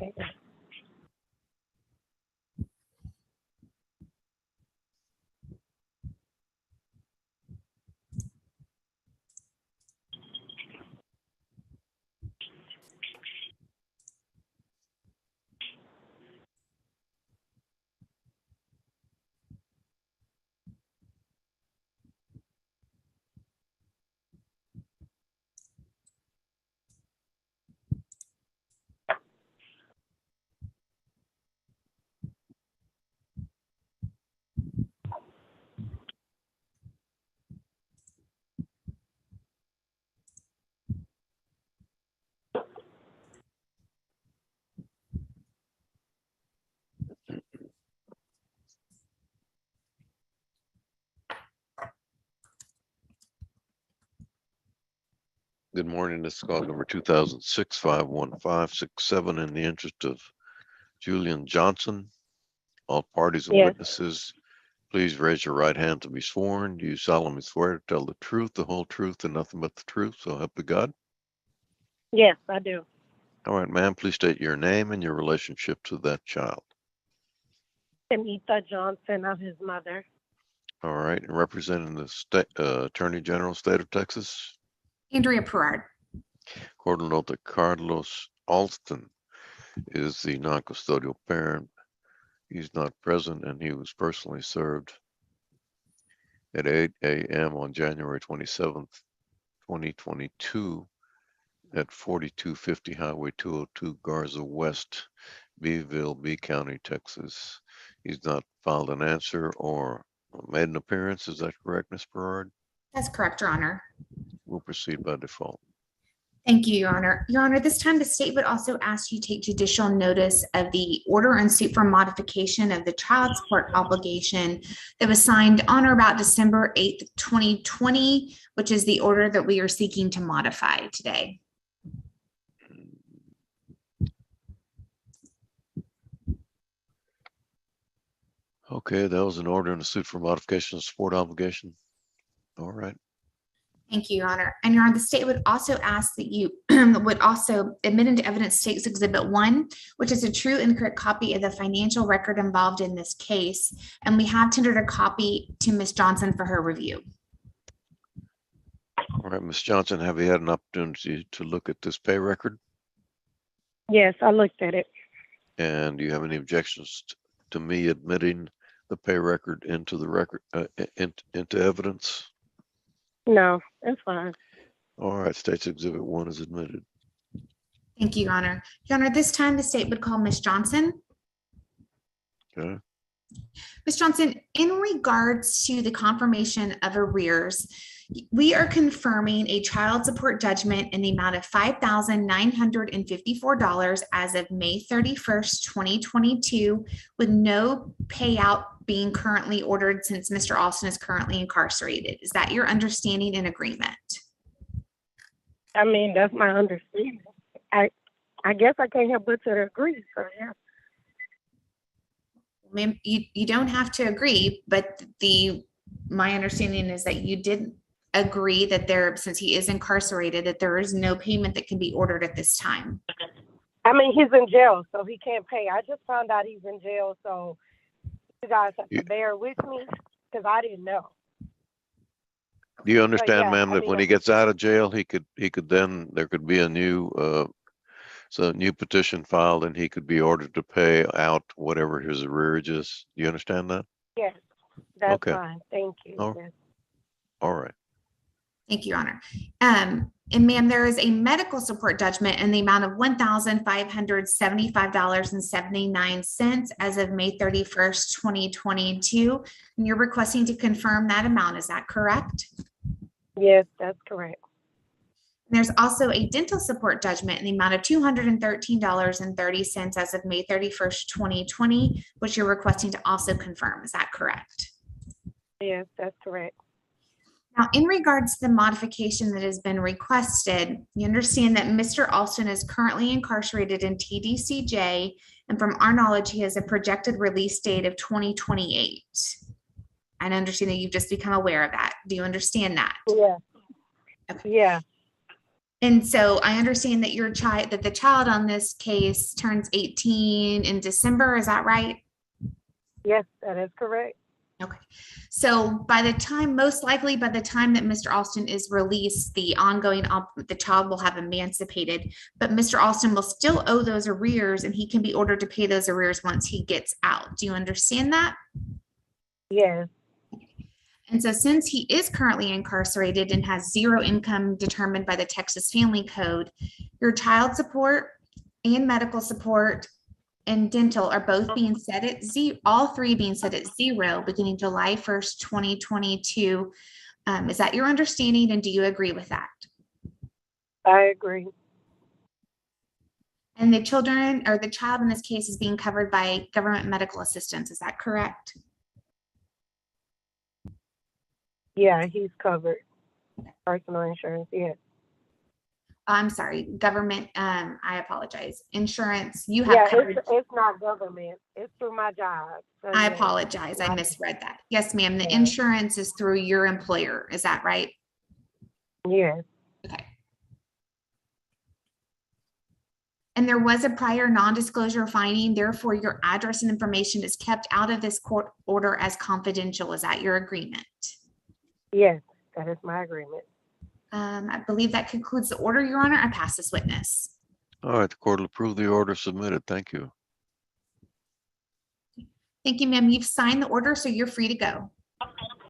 Okay. Good morning. This is call number 2006-51567 in the interest of Julian Johnson. All parties and Yes. witnesses, please raise your right hand to be sworn. Do you solemnly swear to tell the truth, the whole truth, and nothing but the truth? So help you God. Yes, I do. All right, ma'am, please state your name and your relationship to that child. Anita Johnson, I'm his mother. All right, and representing the state Attorney General, State of Texas. Andrea Perard. Court will note that Carlos Alston is the non-custodial parent. He's not present, and he was personally served at 8 a.m. on January 27th, 2022 at 4250 Highway 202 Garza West, Beeville, B County, Texas. He's not filed an answer or made an appearance. Is that correct, Ms. Berard? That's correct, Your Honor. We'll proceed by default. Thank you, Your Honor. Your Honor, this time the state would also ask you to take judicial notice of the order in suit for modification of the child support obligation that was signed on or about December 8th, 2020, which is the order that we are seeking to modify today. Okay, that was an order in a suit for modification of support obligation. All right. Thank you, Your Honor. And Your Honor, the state would also ask that you would also admit into evidence State's Exhibit 1, which is a true and correct copy of the financial record involved in this case. And we have tendered a copy to Ms. Johnson for her review. All right, Ms. Johnson, have you had an opportunity to look at this pay record? Yes, I looked at it. And do you have any objections to me admitting the pay record into the record, into evidence? No, that's fine. All right, State's Exhibit 1 is admitted. Thank you, Your Honor. Your Honor, this time the state would call Ms. Johnson. Okay. Ms. Johnson, in regards to the confirmation of arrears, we are confirming a child support judgment in the amount of $5,954 as of May 31st, 2022, with no payout being currently ordered since Mr. Alston is currently incarcerated. Is that your understanding and agreement? I mean, that's my understanding. I guess I can't help but to agree. So yeah. Ma'am, you don't have to agree, but my understanding is that you did agree that since he is incarcerated, that there is no payment that can be ordered at this time. I mean, he's in jail, so he can't pay. I just found out he's in jail, so you guys have to bear with me because I didn't know. Do you understand, yeah, ma'am, that when he gets out of jail, he could then, there could be a new petition filed and he could be ordered to pay out whatever his arrearage is. Do you understand that? Yes, that's Okay. fine. Thank you. Oh. Yes. All right. Thank you, Your Honor. And ma'am, there is a medical support judgment in the amount of $1,575.79 as of May 31st, 2022. And you're requesting to confirm that amount. Is that correct? Yes, that's correct. There's also a dental support judgment in the amount of $213.30 as of May 31st, 2020, which you're requesting to also confirm. Is that correct? Yes, that's correct. Now, in regards to the modification that has been requested, you understand that Mr. Alston is currently incarcerated in TDCJ, and from our knowledge, he has a projected release date of 2028. I understand that you've just become aware of that. Do you understand that? Yeah. Okay. Yeah. And so I understand that that the child on this case turns 18 in December, is that right? Yes, that is correct. Okay, so by the time, most likely by the time that Mr. Alston is released, the child will have emancipated, but Mr. Alston will still owe those arrears and he can be ordered to pay those arrears once he gets out. Do you understand that? Yes. And so since he is currently incarcerated and has zero income determined by the Texas Family Code, your child support and medical support and dental are both being set at zero, all three being set at zero beginning July 1st, 2022. Is that your understanding and do you agree with that? I agree. And the children or the child in this case is being covered by government medical assistance. Is that correct? Yeah, he's covered. Personal insurance, yes. I'm sorry, government, I apologize. Insurance, you have Yeah, coverage. it's not government. It's through my job. So I yes. apologize. I misread that. Yes, ma'am. The Yeah. insurance is through your employer. Is that right? Yes. Okay. And there was a prior non-disclosure finding, therefore your address and information is kept out of this court order as confidential. Is that your agreement? Yes, that is my agreement. I believe that concludes the order, Your Honor. I pass this witness. All right, the court will approve the order submitted. Thank you. Thank you, ma'am. You've signed the order, so you're free to go.